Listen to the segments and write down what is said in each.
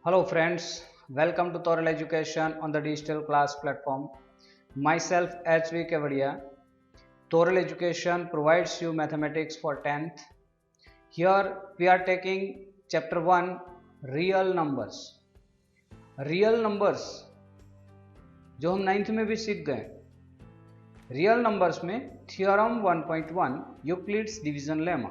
Hello friends, welcome to Thorel Education on the digital class platform. Myself HV Kevadia. Thorel Education provides you mathematics for 10th. Here we are taking chapter 1 real numbers. Real numbers जो हम 9th में भी सीख गए. Real numbers में theorem 1.1 Euclid's division lemma.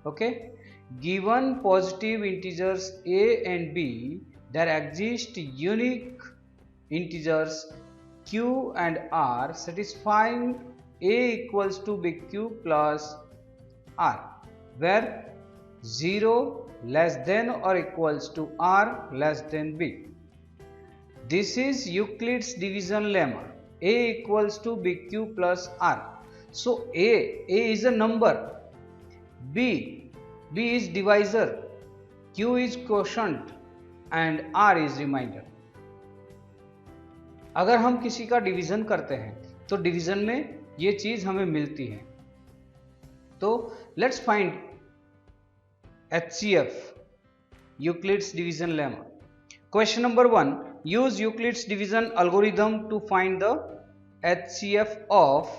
Okay, given positive integers a and b, there exist unique integers q and r satisfying a equals to bq plus r, where 0 less than or equals to r less than b. This is Euclid's division lemma. A equals to bq plus r. So a is a number, b is divisor, q is quotient and r is remainder. अगर हम किसी का division करते हैं तो division में ये चीज हमें मिलती है. तो let's find HCF, Euclid's division lemma. Question number 1, use Euclid's division algorithm to find the HCF of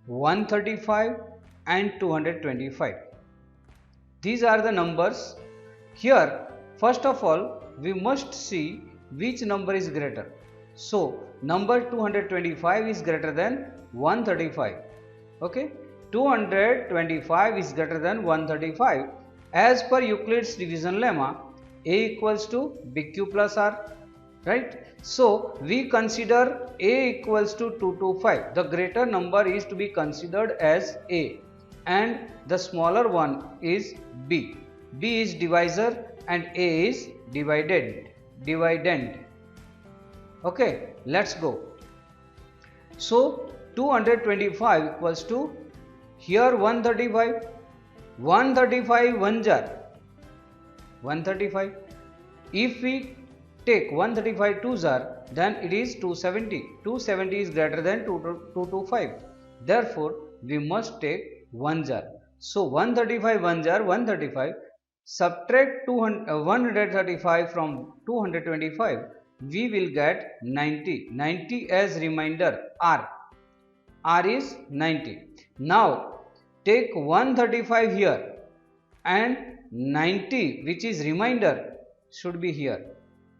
135 and 225. These are the numbers. Here first of all we must see which number is greater. So number 225 is greater than 135. Okay, 225 is greater than 135. As per Euclid's division lemma, a equals to bq plus r, right? So we consider a equals to 225. The greater number is to be considered as a and the smaller one is b. B is divisor and a is dividend. Okay, let's go. So 225 equals to, here 135, 135 1 jar 135. If we take 135 2 jar, then it is 270. 270 is greater than 225. Therefore we must take 1 jar. So 135 1 jar 135. Subtract 135 from 225. We will get 90. 90 as remainder r. R is 90. Now take 135 here and 90 which is remainder should be here.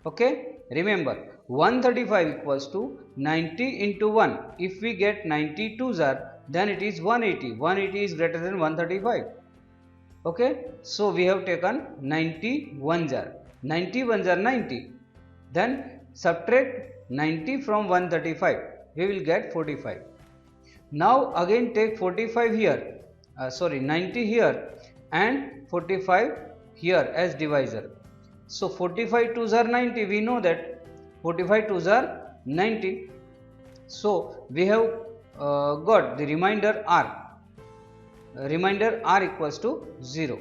Okay, remember 135 equals to 90 into 1. If we get 90 2s are, then it is 180. 180 is greater than 135. Okay, so we have taken 91 jar. 91 jar 90. Then subtract 90 from 135. We will get 45. Now again take 45 here. 90 here and 45 here as divisor. So 45 2s are 90. We know that 45 2s are 90. So we have got the remainder r. Remainder r equals to 0.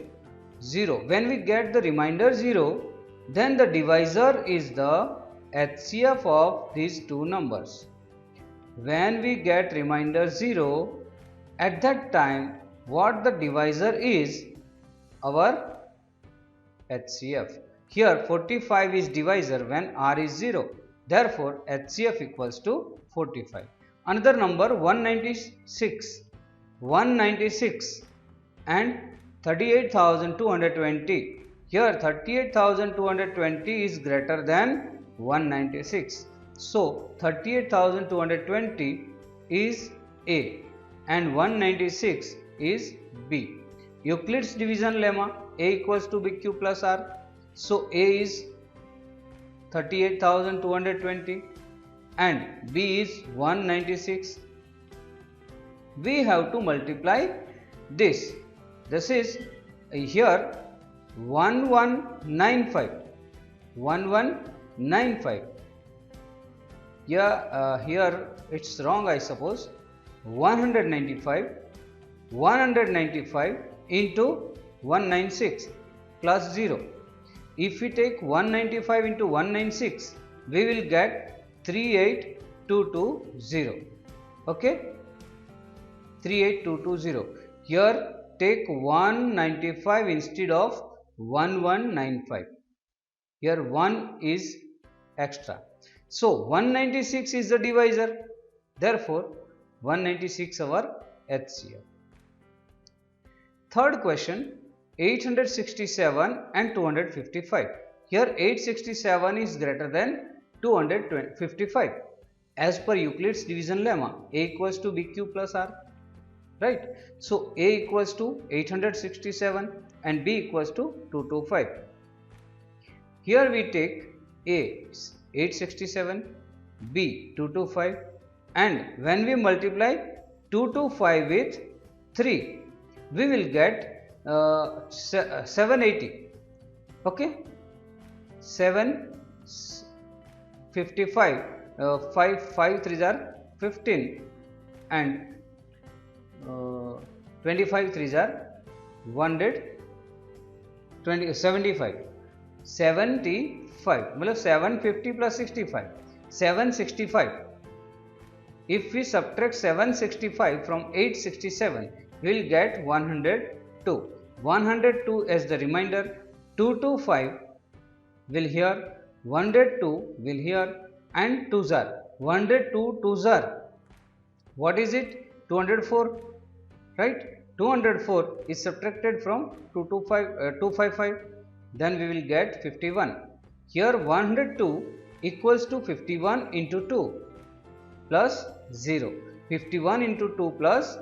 0. When we get the remainder 0, then the divisor is the HCF of these two numbers. When we get remainder 0, at that time what the divisor is? Our HCF. Here 45 is divisor when r is 0. Therefore HCF equals to 45. Another number 196. 196 and 38,220. Here 38,220 is greater than 196. So 38,220 is A and 196 is B. Euclid's division lemma, A equals to BQ plus R. So A is 38,220 and B is 196. We have to multiply this. This is here 1195. 1195. Yeah, here it's wrong, I suppose. 195 into 196 plus 0. If we take 195 into 196, we will get 38220. Okay, 38220. Here take 195 instead of 1195. Here 1 is extra. So 196 is the divisor. Therefore 196 our HCF. Third question, 867 and 255. Here 867 is greater than 255. As per Euclid's division lemma, A equals to BQ plus R. Right? So A equals to 867 and B equals to 225. Here we take A 867, B 225, and when we multiply 225 with 3, we will get 780. Okay, 755. 5 3s are 15 and 25 3s are 75. 75 मतलब 750 plus 65, 765. If we subtract 765 from 867, we will get 102. 102 as the remainder. 225 will here, 102 will here, and 2s are 102 2s are. What is it? 204, right? 204 is subtracted from 255. Then we will get 51. Here 102 equals to 51 into 2 plus 0. 51 into 2 plus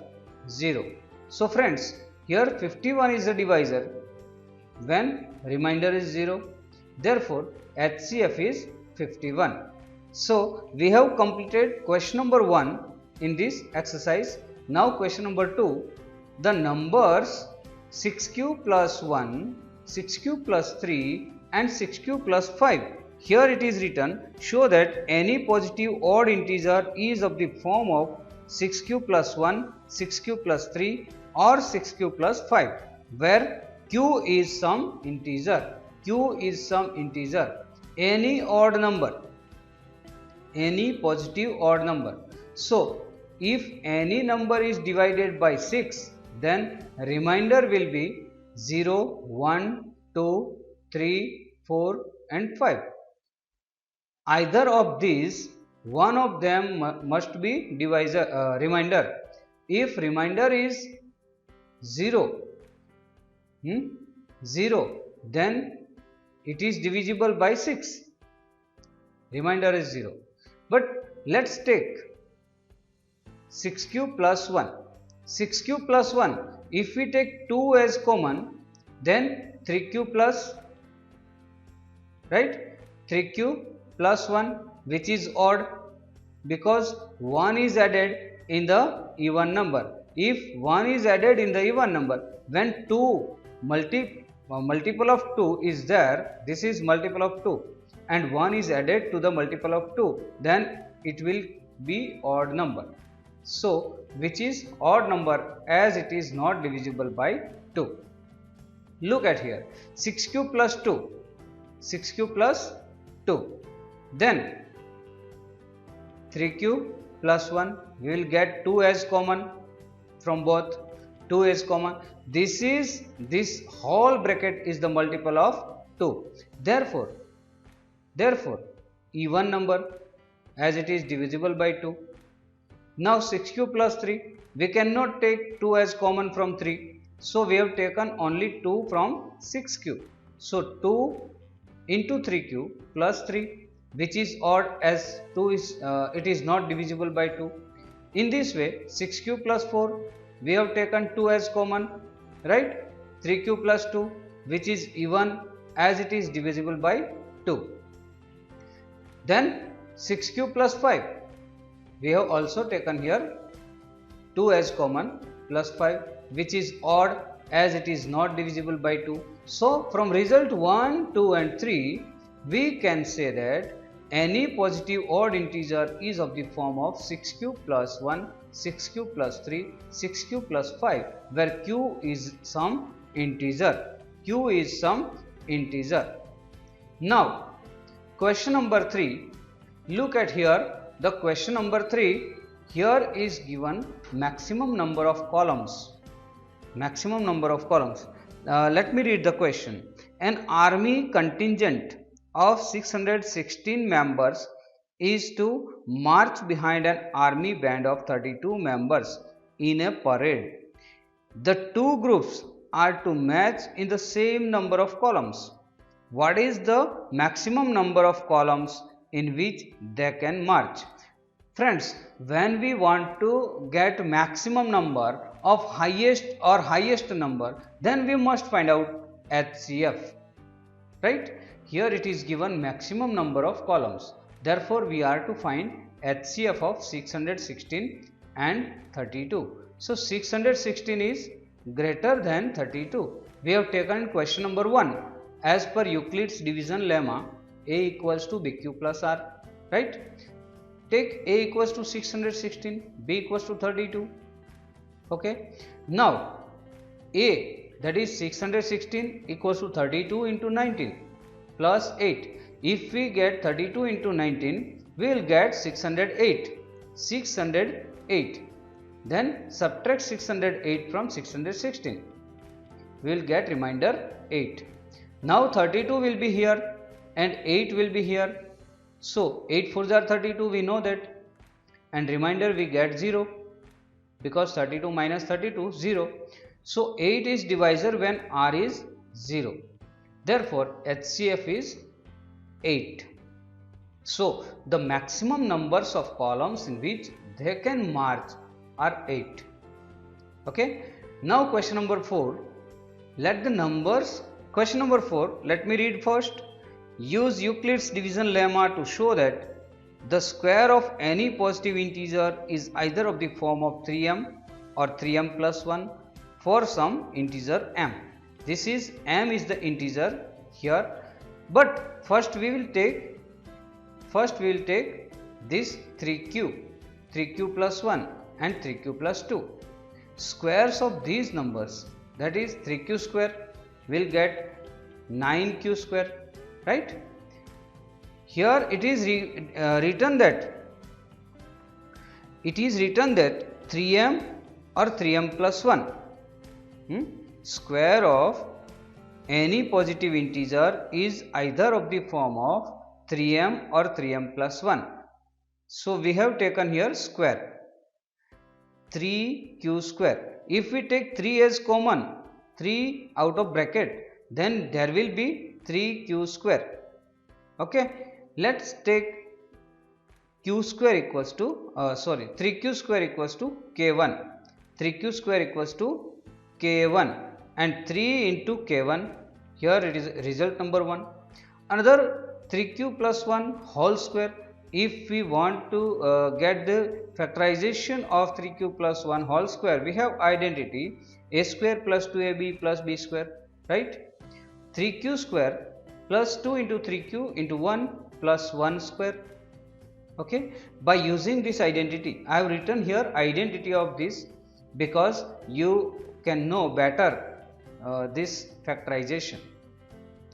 0. So friends, here 51 is the divisor when remainder is 0. Therefore HCF is 51. So we have completed question number 1 in this exercise. Now question number 2, the numbers 6q plus 1, 6q plus 3 and 6q plus 5. Here it is written, show that any positive odd integer is of the form of 6q plus 1, 6q plus 3 or 6q plus 5, where q is some integer. Q is some integer. Any odd number, any positive odd number. So if any number is divided by 6, then remainder will be 0, 1, 2, 3, 4 and 5. Either of these, one of them must be remainder. If remainder is 0, 0, then it is divisible by 6. Remainder is 0. But let's take 6q plus 1. 6q plus 1. If we take 2 as common, then 3q plus, right? 3q plus 1, which is odd because 1 is added in the even number. If 1 is added in the even number, when 2 multiple of 2 is there, this is multiple of 2, and 1 is added to the multiple of 2, then it will be odd number. So which is odd number as it is not divisible by 2. Look at here, 6q plus 2, 6q plus 2, then 3q plus 1, we will get 2 as common from both. 2 is common. This whole bracket is the multiple of 2. Therefore even number as it is divisible by 2. Now 6q plus 3, we cannot take 2 as common from 3. So we have taken only 2 from 6q. So 2 into 3q plus 3, which is odd as 2 is it is not divisible by 2. In this way 6q plus 4, we have taken 2 as common, right? 3q plus 2, which is even as it is divisible by 2. Then 6q plus 5, we have also taken here 2 as common plus 5, which is odd as it is not divisible by 2. So from result 1, 2 and 3, we can say that any positive odd integer is of the form of 6q plus 1, 6q plus 3, 6q plus 5, where q is some integer. Q is some integer. Now question number 3, look at here. The question number 3, here is given maximum number of columns. Maximum number of columns. Let me read the question. An army contingent of 616 members is to march behind an army band of 32 members in a parade. The two groups are to match in the same number of columns. What is the maximum number of columns in which they can march? Friends, when we want to get maximum number of highest number, then we must find out HCF, right? Here it is given maximum number of columns. Therefore, we are to find HCF of 616 and 32. So 616 is greater than 32. We have taken question number 1. As per Euclid's division lemma, A equals to BQ plus R, right? Take A equals to 616, B equals to 32. Okay. Now, A, that is 616 equals to 32 into 19 plus 8. If we get 32 into 19, we will get 608. 608. Then subtract 608 from 616. We will get remainder 8. Now 32 will be here and 8 will be here. So 8 4s are 32, we know that, and remainder we get 0 because 32 minus 32 0. So 8 is divisor when R is 0. Therefore HCF is 8. So the maximum numbers of columns in which they can march are 8. Okay. Now question number 4. Let the numbers, question number 4, let me read first. Use Euclid's division lemma to show that the square of any positive integer is either of the form of 3m or 3m plus 1 for some integer m. This is m is the integer here, but first we will take this 3q plus 1 and 3q plus 2. Squares of these numbers, that is 3q square, will get 9q square. Right? Here it is written that 3m or 3m plus 1 square of any positive integer is either of the form of 3m or 3m plus 1. So we have taken here square 3q square. If we take 3 as common, 3 out of bracket, then there will be 3q square. Okay, let's take q square equals to 3q square equals to k1. 3q square equals to k1 and 3 into k1. Here it is result number 1. Another 3q plus 1 whole square. If we want to get the factorization of 3q plus 1 whole square, we have identity a square plus 2ab plus b square, right? 3q square plus 2 into 3q into 1 plus 1 square. Okay, by using this identity, I have written here identity of this because you can know better this factorization.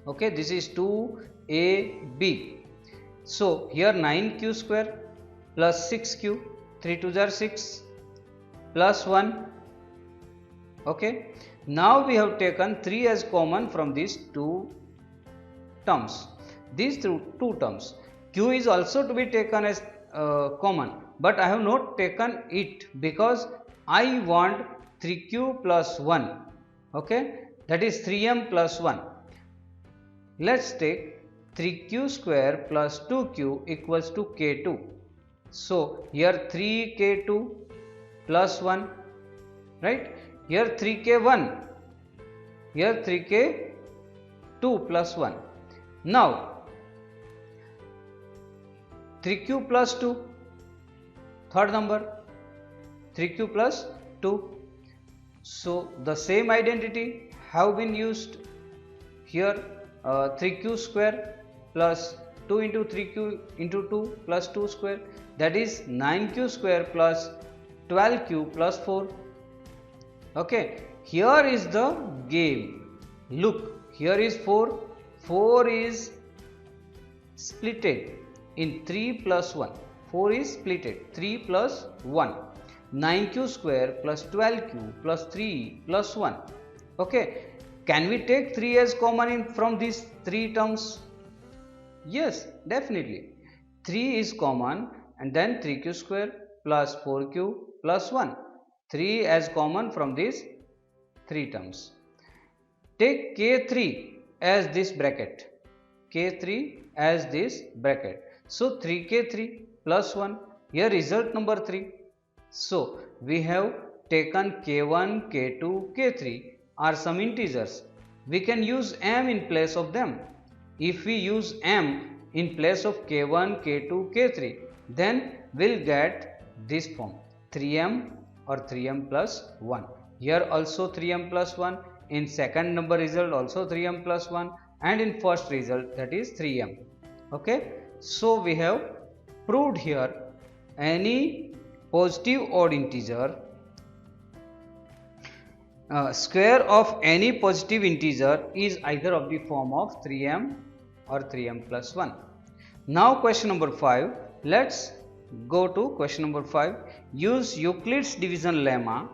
Okay, this is 2ab. So here 9q square plus 6q, 3 2s are 6 plus 1. Okay, now we have taken 3 as common from these two terms. These two terms, q is also to be taken as common, but I have not taken it because I want 3q plus 1. Okay, that is 3m plus 1. Let's take 3q square plus 2q equals to k2. So here 3k2 plus 1, right? Here 3k1, here 3k2 plus 1. Now 3q plus 2, third number, 3q plus 2. So the same identity have been used here. 3q square plus 2 into 3q into 2 plus 2 square, that is 9q square plus 12q plus 4. Okay, here is the game. Look, here is 4. 4 is splitted in 3 plus 1. 4 is splitted 3 plus 1. 9q square plus 12q plus 3 plus 1. Okay, can we take 3 as common from these three terms? Yes, definitely. 3 is common and then 3q square plus 4q plus 1. 3 as common from these 3 terms. Take K3 as this bracket. K3 as this bracket. So 3K3 plus 1. Here result number 3. So we have taken K1, K2, K3 are some integers. We can use m in place of them. If we use m in place of K1, K2, K3, then we'll get this form 3m or 3m plus 1. Here also 3m plus 1. In second number result also 3m plus 1, and in first result, that is 3m. Okay, so we have proved here any positive odd integer, square of any positive integer is either of the form of 3m or 3m plus 1. Now question number 5. Let's go to question number 5. Use Euclid's division lemma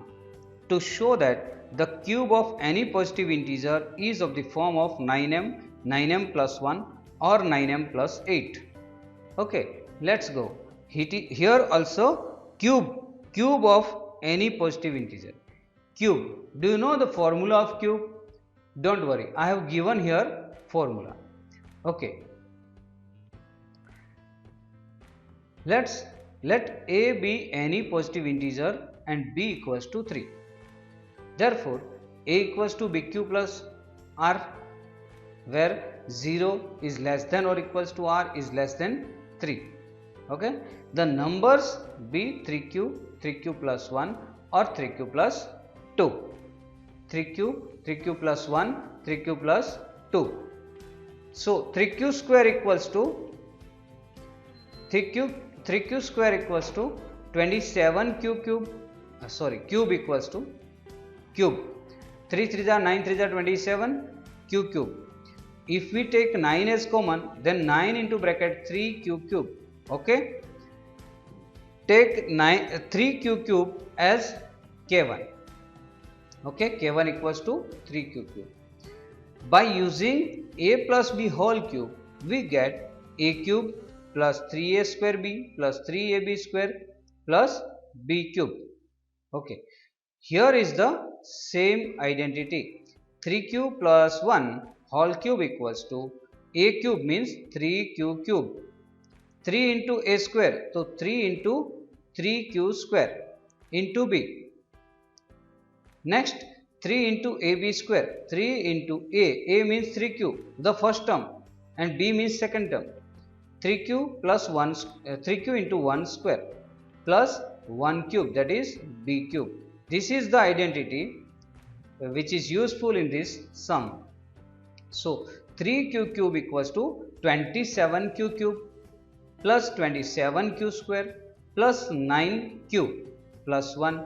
to show that the cube of any positive integer is of the form of 9m, 9m plus 1 or 9m plus 8. Okay, let's go. Here also cube of any positive integer. Cube. Do you know the formula of cube? Don't worry, I have given here formula. Okay. Let a be any positive integer and b equals to 3. Therefore, a equals to bq plus r, where 0 is less than or equals to r is less than 3. Okay, the numbers be 3q plus 1 or 3q plus 2. 3q plus 1, 3q plus 2. So 3q square equals to 3q square equals to 27q cube. Cube equals to cube. 3 3 are 9 3 are 27 q cube. If we take 9 as common, then 9 into bracket 3q cube. Okay, take 3q cube as k1. Okay, k1 equals to 3q cube. By using a plus b whole cube, we get a cube plus 3a square b plus 3ab square plus b cube. Okay, here is the same identity. 3q plus 1 whole cube equals to a cube means 3q cube. 3 into a square, so 3 into 3q square into b. Next 3 into ab square, 3 into a means 3q, the first term, and b means second term. 3q plus 1, 3q into 1 square plus 1 cube, that is b cube. This is the identity which is useful in this sum. So 3q cube equals to 27q cube plus 27q square plus 9q plus 1.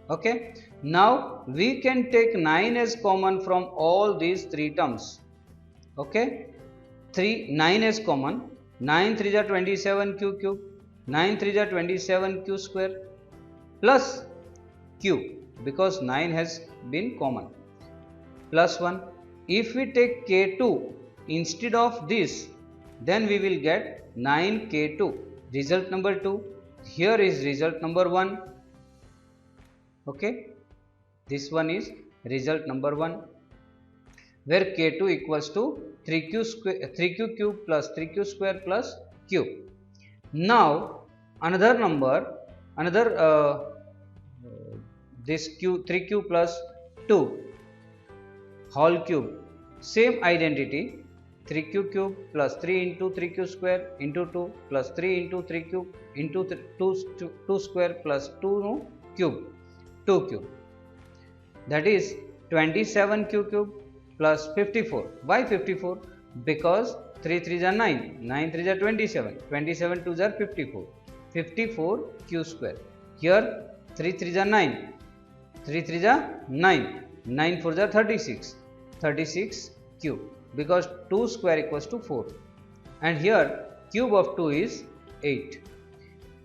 Okay, now we can take 9 as common from all these three terms. Okay, 9 as common. 9 3 are 27q cube, 9 3 are 27q square plus q, because 9 has been common, plus 1. If we take k2 instead of this, then we will get 9k2, result number 2. Here is result number 1. Okay, this one is result number 1, where k2 equals to 3q cube plus 3q square plus q. Now another number, this 3q plus 2 whole cube, same identity, 3q cube plus 3 into 3q square into 2 plus 3 into 3 cube into 2 square plus 2 cube, 2 cube, that is 27q cube plus 54. Why 54? Because 3 3s are 9, 9 3s are 27, 27 2s are 54, 54 q square. Here 3 3s are 9, 3 3s are 9, 9 4s are 36, 36 cube, because 2 square equals to 4, and here cube of 2 is 8.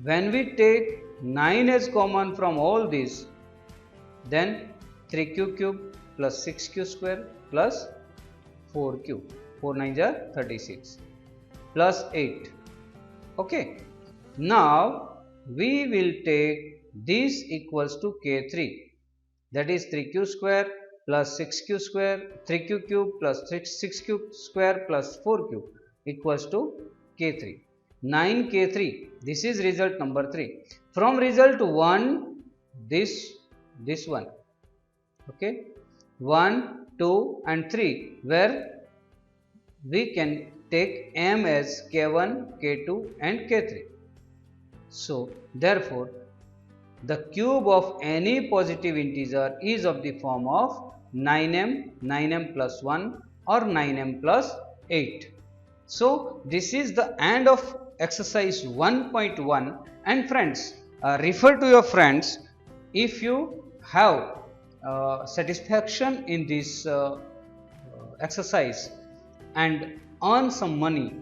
When we take 9 as common from all these, then 3q cube plus 6q square plus 4q, 4 9s are 36. plus 8. Okay. Now we will take this equals to K3, that is 3q square plus 6q square, 3q cube plus 6q square plus 4q equals to K3. 9K3, this is result number 3. From result 1, this one, okay, 1, 2 and 3, where we can take m as K1, K2 and K3. So therefore the cube of any positive integer is of the form of 9m, 9m plus 1 or 9m plus 8. So this is the end of exercise 1.1, and friends, refer to your friends if you have satisfaction in this exercise and earn some money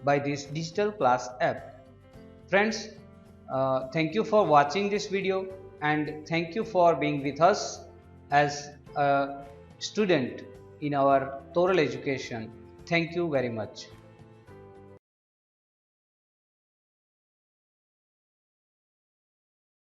by this digital class app. Friends, thank you for watching this video, and thank you for being with us as a student in our Toral education. Thank you very much.